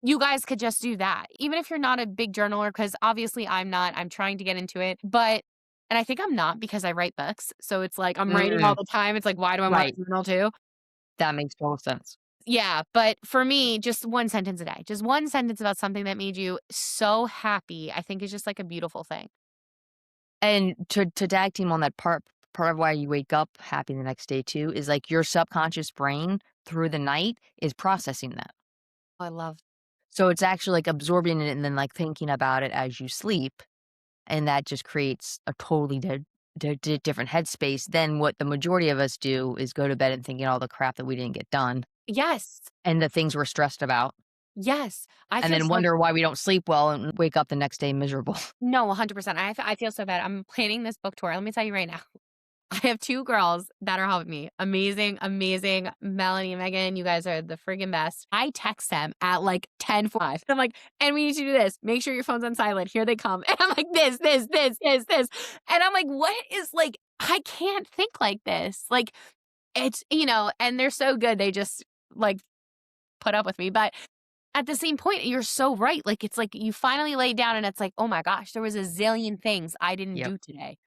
Speaker 1: you guys could just do that, even if you're not a big journaler, because obviously I'm not, I'm trying to get into it, but and I think I'm not because I write books, so it's like I'm writing all
Speaker 2: Mm,
Speaker 1: the time, it's like, why do I wanna
Speaker 2: right.
Speaker 1: journal too?
Speaker 2: That makes total sense.
Speaker 1: Yeah, but for me, just 1 sentence a day. Just 1 sentence about something that made you so happy, I think is just, like, a beautiful thing.
Speaker 2: And to tag team on that part of why you wake up happy the next day too is, like, your subconscious brain through the night is processing that.
Speaker 1: I love
Speaker 2: So it's actually, like, absorbing it and then, like, thinking about it as you sleep, and that just creates a totally different headspace than what the majority of us do is go to bed and thinking all the crap that we didn't get done
Speaker 1: Yes,
Speaker 2: and the things we're stressed about,
Speaker 1: yes. I
Speaker 2: and
Speaker 1: feel
Speaker 2: then
Speaker 1: so
Speaker 2: wonder why we don't sleep well and wake up the next day miserable.
Speaker 1: no, 100%. I feel so bad. I'm planning this book tour. Let me tell you right now. I have 2 girls that are helping me. Amazing, amazing. Melanie and Megan, you guys are the friggin' best. I text them at like 10:45. I'm like, "And we need to do this. Make sure your phone's on silent. Here they come." And I'm like, this. And I'm like, "What is like I can't think like this." Like, it's and they're so good. They just, like, put up with me. But at the same point, you're so right. Like, it's like you finally lay down and it's like, "Oh my gosh, there was a zillion things I didn't
Speaker 2: Yep,
Speaker 1: do today."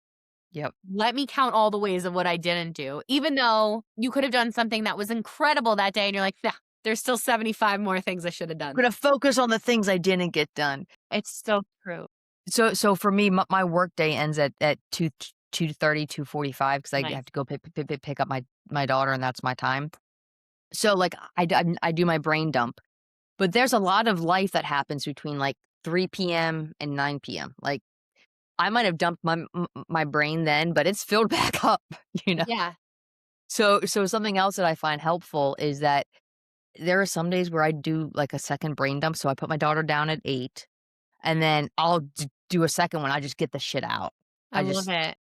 Speaker 2: yep.
Speaker 1: Let me count all the ways of what I didn't do, even though you could have done something that was incredible that day and you're like, "Nah, there's still 75 more things I should have done."
Speaker 2: Gonna focus on the things I didn't get done.
Speaker 1: It's so true.
Speaker 2: So for me, my work day ends at 2:30, 2:45 because I
Speaker 1: Nice.
Speaker 2: have to go pick up my daughter, and that's my time. So, like, I do my brain dump, but there's a lot of life that happens between, like, 3 PM and 9 PM. Like, I might have dumped my brain then, but it's filled back up, you know?
Speaker 1: Yeah,
Speaker 2: So something else that I find helpful is that there are some days where I do, like, a second brain dump, so I put my daughter down at 8, and then I'll do a second one, I just get the shit out.
Speaker 1: I
Speaker 2: I
Speaker 1: love
Speaker 2: just
Speaker 1: it.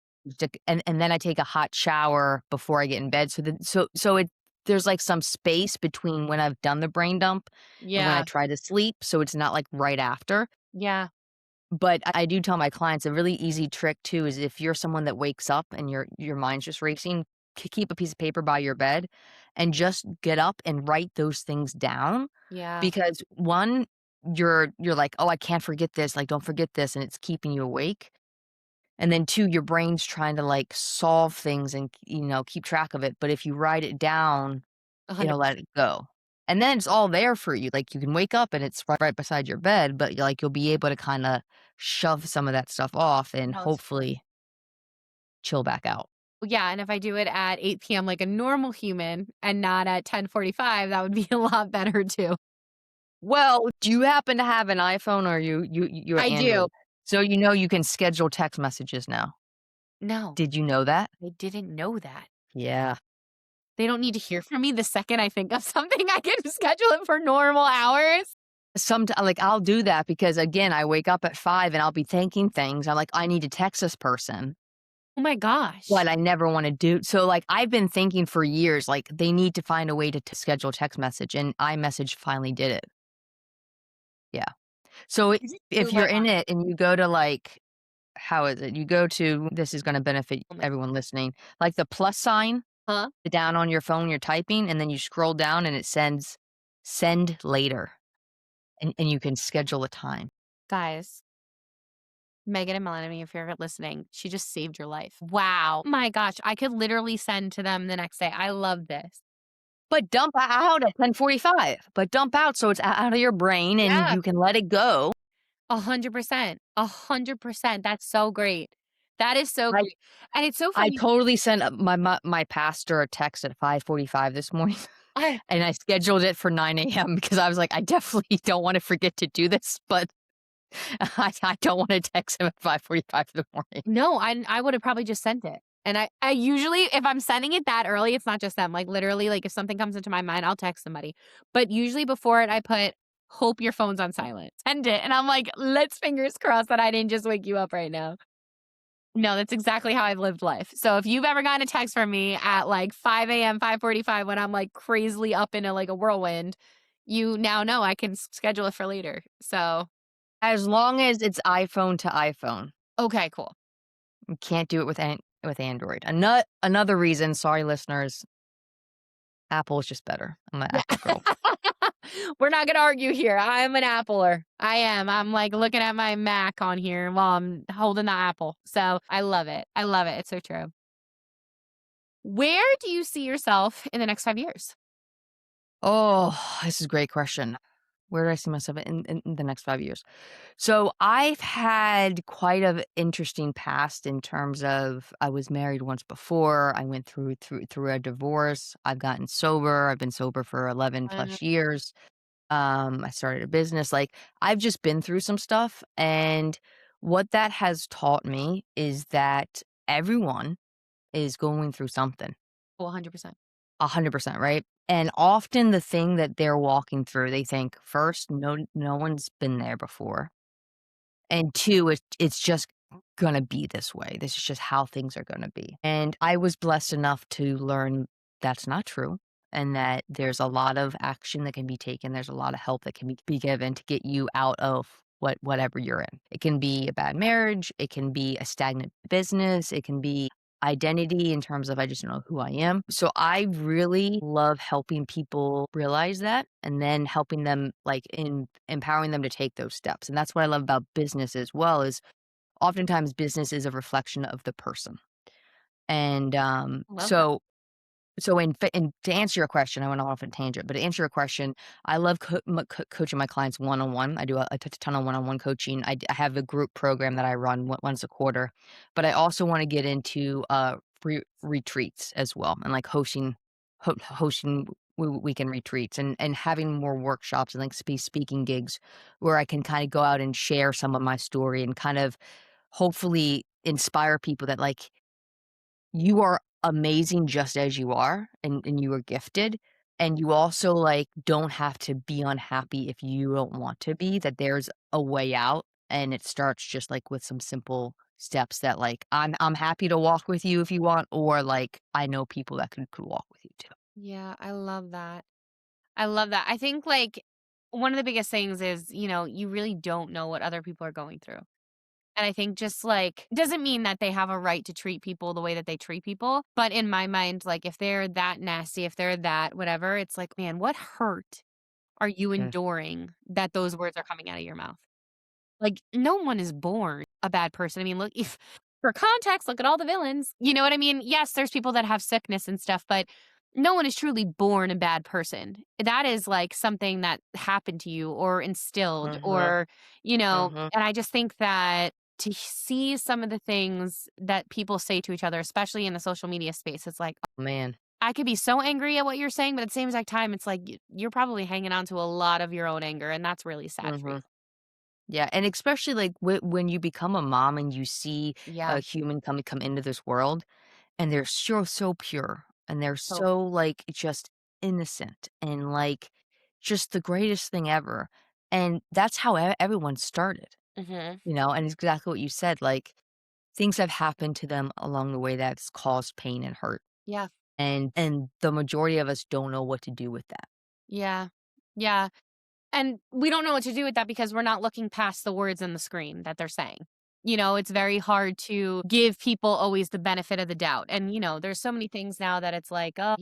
Speaker 2: and then I take a hot shower before I get in bed, so it there's, like, some space between when I've done the brain dump and when I
Speaker 1: Yeah,
Speaker 2: try to sleep, so it's not, like, right after.
Speaker 1: yeah,
Speaker 2: But I do tell my clients a really easy trick too is if you're someone that wakes up and your mind's just racing, keep a piece of paper by your bed and just get up and write those things down
Speaker 1: yeah,
Speaker 2: because one, you're like, "Oh, I can't forget this, like, don't forget this," and it's keeping you awake. And then two, your brain's trying to, like, solve things and, keep track of it, but if you write it down, it'll let
Speaker 1: 100%.
Speaker 2: it go. And then it's all there for you, like, you can wake up and it's right beside your bed, but, like, you'll be able to kinda shove some of that stuff off and
Speaker 1: No, it's true.
Speaker 2: hopefully chill back out.
Speaker 1: Yeah, and if I do it at 8 PM like a normal human and not at 10:45, that would be a lot better too.
Speaker 2: Well, do you happen to have an iPhone or you're
Speaker 1: I do.
Speaker 2: Android? So, you can schedule text messages now.
Speaker 1: No,
Speaker 2: Did you know that?
Speaker 1: I didn't know that.
Speaker 2: Yeah.
Speaker 1: They don't need to hear from me the second I think of something. I can schedule it for normal hours.
Speaker 2: Like, I'll do that because, again, I wake up at 5 and I'll be thinking things. I'm like, "I need to text this person,"
Speaker 1: Oh my gosh.
Speaker 2: but I never wanna do so, like, I've been thinking for years, like, they need to find a way to schedule text message, and iMessage finally did it. Yeah. So,
Speaker 1: It just blew
Speaker 2: if
Speaker 1: my
Speaker 2: you're in
Speaker 1: mind.
Speaker 2: it and you go to, like how is it? You go to this is gonna benefit
Speaker 1: Oh my
Speaker 2: everyone listening, like, the plus sign
Speaker 1: huh?
Speaker 2: down on your phone, you're typing, and then you scroll down and it sends "Send later," and you can schedule a time.
Speaker 1: Guys, Megan and Melanie, if you're listening, she just saved your life. Wow. My gosh, I could literally send to them the next day. I love this.
Speaker 2: But dump out at 10:45. But dump out so it's out of your brain and
Speaker 1: Yeah.
Speaker 2: you can let it go.
Speaker 1: 100%. 100%. That's so great. That is so
Speaker 2: I
Speaker 1: great. And it's so
Speaker 2: I
Speaker 1: funny.
Speaker 2: totally sent my pastor a text at 5:45 this morning,
Speaker 1: I
Speaker 2: and I scheduled it for 9 a.m. because I was like, "I definitely don't wanna forget to do this," but I don't wanna text him at 5:45 in the morning.
Speaker 1: No, I would have probably just sent it. And I usually, if I'm sending it that early, it's not just them. Like literally, like if something comes into my mind, I'll text somebody. But usually before it, I put, hope your phone's on silent. Send it. And I'm like, let's fingers crossed that I didn't just wake you up right now. No, that's exactly how I've lived life. So if you've ever gotten a text from me at like 5 a.m., 5:45 when I'm like crazily up in a like a whirlwind, you now know I can schedule it for later. So
Speaker 2: As long as it's iPhone to iPhone.
Speaker 1: okay, cool.
Speaker 2: You can't do it with Android. Another reason, sorry listeners, Apple is just better. I'm an
Speaker 1: Yeah.
Speaker 2: Apple girl.
Speaker 1: We're not gonna argue here. I'm an appler. I am. I'm like looking at my Mac on here while I'm holding the apple. So I love it. I love it. It's so true. Where do you see yourself in the next 5 years?
Speaker 2: Oh, this is a great question. Where do I see myself in the next 5 years? So, I've had quite a interesting past in terms of I was married once before, I went through a divorce, I've gotten sober, I've been sober for 11
Speaker 1: Uh,
Speaker 2: plus years, I started a business, like, I've just been through some stuff, and what that has taught me is that everyone is going through something.
Speaker 1: 100%.
Speaker 2: 100%, right? And often the thing that they're walking through, they think, first, no one's been there before, and 2, it's just gonna be this way. This is just how things are gonna be. And I was blessed enough to learn that's not true and that there's a lot of action that can be taken. There's a lot of help that can be given to get you out of whatever you're in. It can be a bad marriage, it can be a stagnant business, it can be identity in terms of I just don't know who I am. So I really love helping people realize that and then helping them like in empowering them to take those steps. And that's what I love about business as well is oftentimes business is a reflection of the person. And
Speaker 1: Love that.
Speaker 2: so and to answer your question, I went off on a tangent, but to answer your question, I love coaching my clients one on one. I do a ton of one on one coaching. I have a group program that I run once a quarter, but I also want to get into retreats as well, and like hosting weekend retreats and having more workshops and like speaking gigs where I can kind of go out and share some of my story and kind of hopefully inspire people that like you are amazing just as you are, and you are gifted, and you also, like, don't have to be unhappy if you don't want to be, that there's a way out, and it starts just, like, with some simple steps that, like, I'm happy to walk with you if you want, or, like, I know people that could walk with you too.
Speaker 1: Yeah, I love that. I love that. I think like one of the biggest things is, you really don't know what other people are going through. And I think just like doesn't mean that they have a right to treat people the way that they treat people. But in my mind, like if they're that nasty, if they're that whatever, it's like, man, what hurt are you
Speaker 2: Yeah.
Speaker 1: enduring that those words are coming out of your mouth? Like, no one is born a bad person. I mean, look, if for context, look at all the villains. You know what I mean? Yes, there's people that have sickness and stuff, but no one is truly born a bad person. That is like something that happened to you or instilled
Speaker 2: Mhm,
Speaker 1: or,
Speaker 2: mhm.
Speaker 1: and I just think that to see some of the things that people say to each other, especially in the social media space, it's like,
Speaker 2: Man.
Speaker 1: I could be so angry at what you're saying, but at the same exact time, it's like you're probably hanging on to a lot of your own anger, and that's really sad for you.
Speaker 2: Mhm. Yeah, and especially, like, when you become a mom and you see
Speaker 1: Yeah.
Speaker 2: a human come into this world, and they're so pure, and they're
Speaker 1: So
Speaker 2: so, like, just innocent and, like, just the greatest thing ever, and that's how everyone started,
Speaker 1: mhm.
Speaker 2: and it's exactly what you said, like, things have happened to them along the way that's caused pain and hurt,
Speaker 1: Yeah.
Speaker 2: and the majority of us don't know what to do with that.
Speaker 1: Yeah. Yeah. And we don't know what to do with that because we're not looking past the words in the screen that they're saying. It's very hard to give people always the benefit of the doubt. And, there's so many things now that it's like, oh,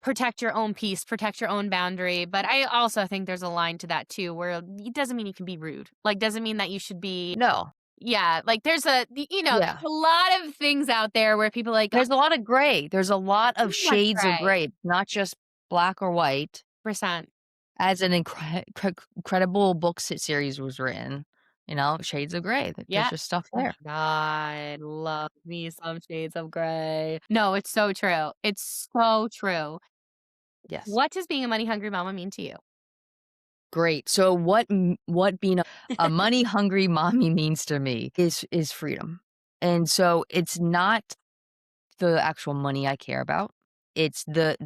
Speaker 1: protect your own peace, protect your own boundary. But I also think there's a line to that too, where it doesn't mean you can be rude. Like, doesn't mean that you should be,
Speaker 2: No.
Speaker 1: yeah, like there's
Speaker 2: Yeah.
Speaker 1: a lot of things out there where people like,
Speaker 2: There's a lot of gray. There's a lot
Speaker 1: too
Speaker 2: of
Speaker 1: much
Speaker 2: shades of
Speaker 1: gray.
Speaker 2: gray, not just black or white.
Speaker 1: Percent.
Speaker 2: As an incredible book series was written, shades of gray. There's
Speaker 1: Yeah.
Speaker 2: just stuff
Speaker 1: Oh
Speaker 2: there.
Speaker 1: my God. Love me some shades of gray. No, it's so true. It's so true.
Speaker 2: Yes.
Speaker 1: What does being a money hungry mama mean to you?
Speaker 2: Great. So what being a money hungry mommy means to me is freedom. And so it's not the actual money I care about. It's the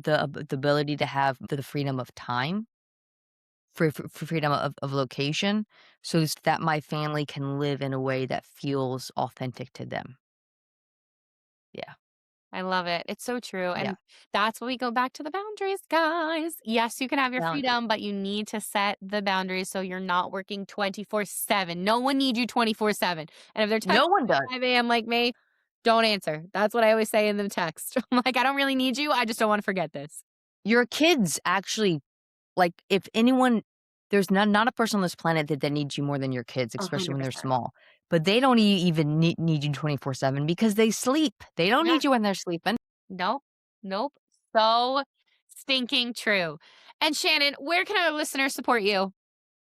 Speaker 2: ability to have the freedom of time, for freedom of location, so that my family can live in a way that feels authentic to them. Yeah.
Speaker 1: I love it. It's so true.
Speaker 2: Yeah.
Speaker 1: And that's when we go back to the boundaries, guys. Yes, you can have your
Speaker 2: Boundaries.
Speaker 1: freedom, but you need to set the boundaries so you're not working 24/7. No one needs you 24/7. And if they're texting
Speaker 2: No one
Speaker 1: at
Speaker 2: does.
Speaker 1: 5 a.m. like me, don't answer. That's what I always say in the text. I'm like, I don't really need you. I just don't want to forget this.
Speaker 2: Your kids actually, like, if anyone there's not a person on this planet that needs you more than your kids, especially when they're
Speaker 1: 100%.
Speaker 2: small. But they don't even need you 24/7 because they sleep. They don't
Speaker 1: Yeah.
Speaker 2: need you when they're sleeping.
Speaker 1: Nope. Nope. So stinking true. And Shannon, where can our listeners support you?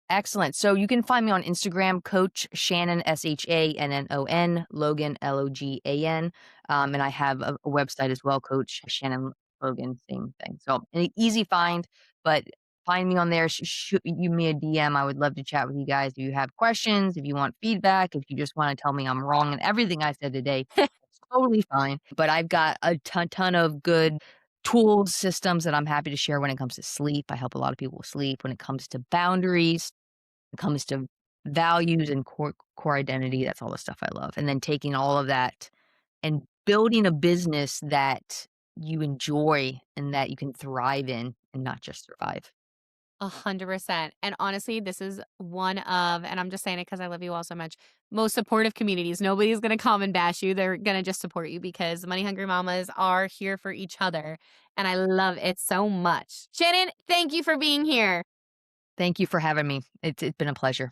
Speaker 2: Excellent. So you can find me on Instagram, Coach Shannon, Shannon, Logan, Logan. And I have a website as well, Coach Shannon Logan, same thing. So an easy find, but find me on there. Shoot me a DM. I would love to chat with you guys. If you have questions, if you want feedback, if you just want to tell me I'm wrong in everything I said today, it's totally fine. But I've got a ton of good tools, systems that I'm happy to share when it comes to sleep. I help a lot of people with sleep. When it comes to boundaries, it comes to values and core identity, that's all the stuff I love, and then taking all of that and building a business that you enjoy and that you can thrive in and not just survive.
Speaker 1: 100%. And honestly, this is one of, and I'm just saying it because I love you all so much, most supportive communities. Nobody's going to come and bash you. They're going to just support you because Money Hungry Mamas are here for each other. And I love it so much. Shannon, thank you for being here.
Speaker 2: Thank you for having me. It's been a pleasure.